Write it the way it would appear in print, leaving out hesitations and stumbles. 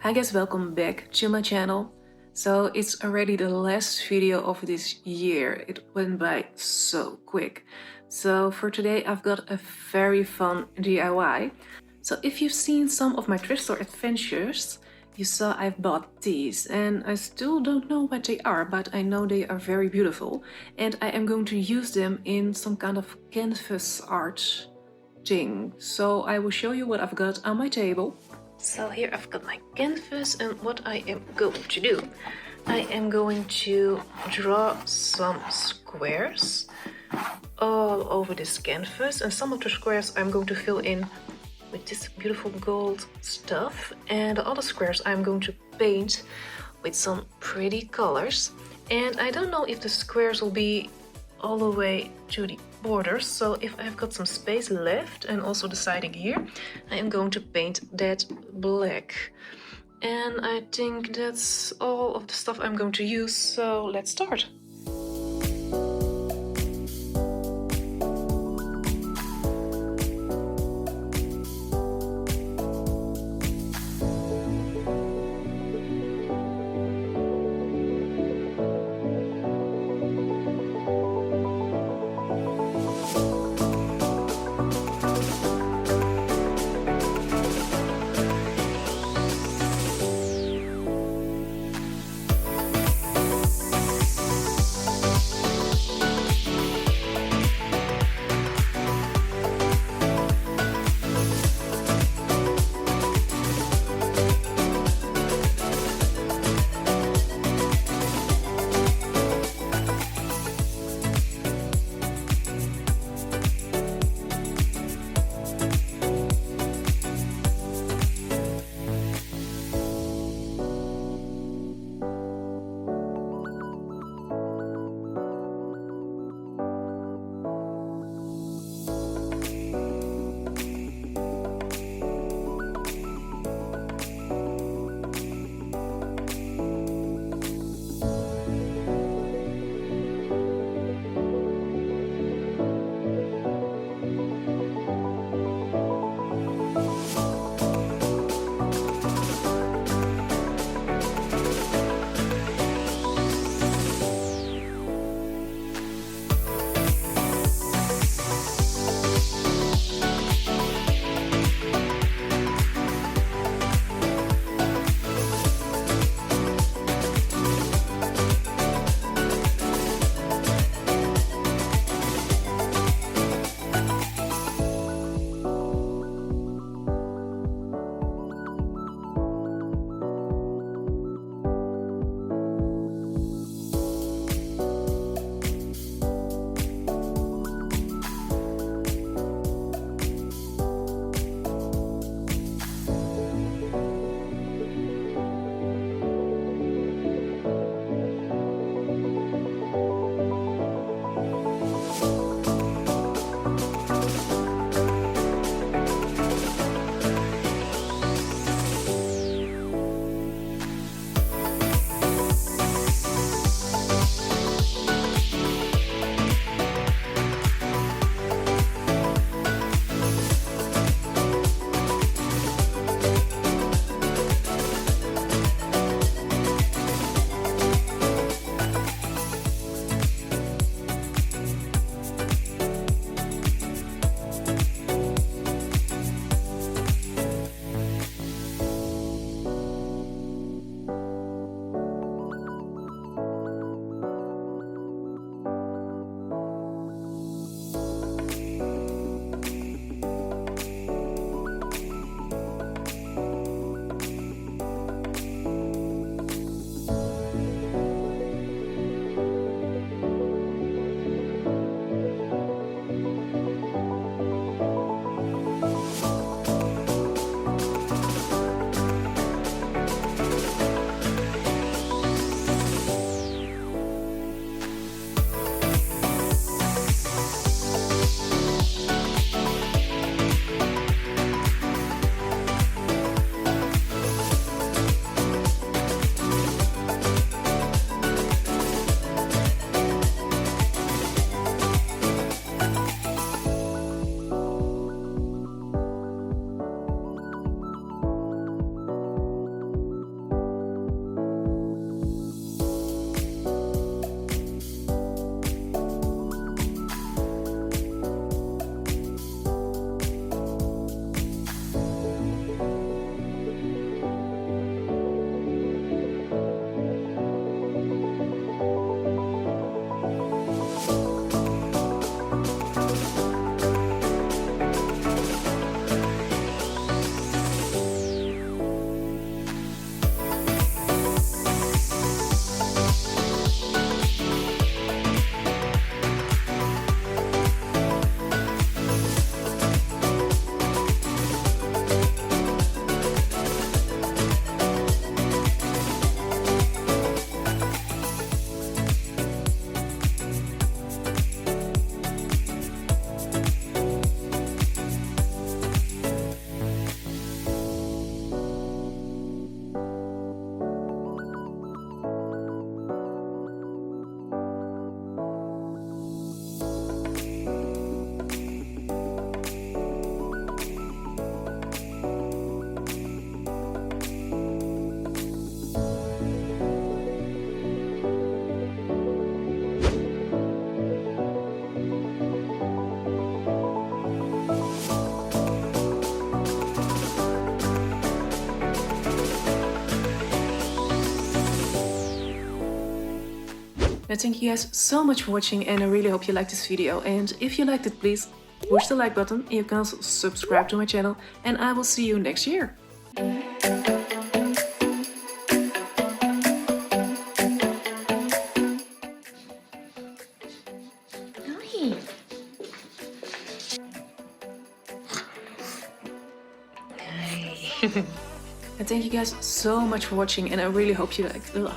Hi guys, welcome back to my channel. So it's already the last video of this year. It went by so quick. So for today I've got a very fun DIY. So if you've seen some of my thrift store adventures, you saw I've bought these and I still don't know what they are, but I know they are very beautiful and I am going to use them in some kind of canvas art thing. So I will show you what I've got on my table. So here I've got my canvas, and what I am going to do, I am going to draw some squares all over this canvas, and some of the squares I'm going to fill in with this beautiful gold stuff, and the other squares I'm going to paint with some pretty colors. And I don't know if the squares will be all the way to the borders, so if I've got some space left and also the siding here, I am going to paint that black. And I think that's all of the stuff I'm going to use, so let's start. I thank you guys so much for watching, and I really hope you liked this video. And if you liked it, please push the like button. You can also subscribe to my channel, and I will see you next year. And thank you guys so much for watching, and I really hope you liked it.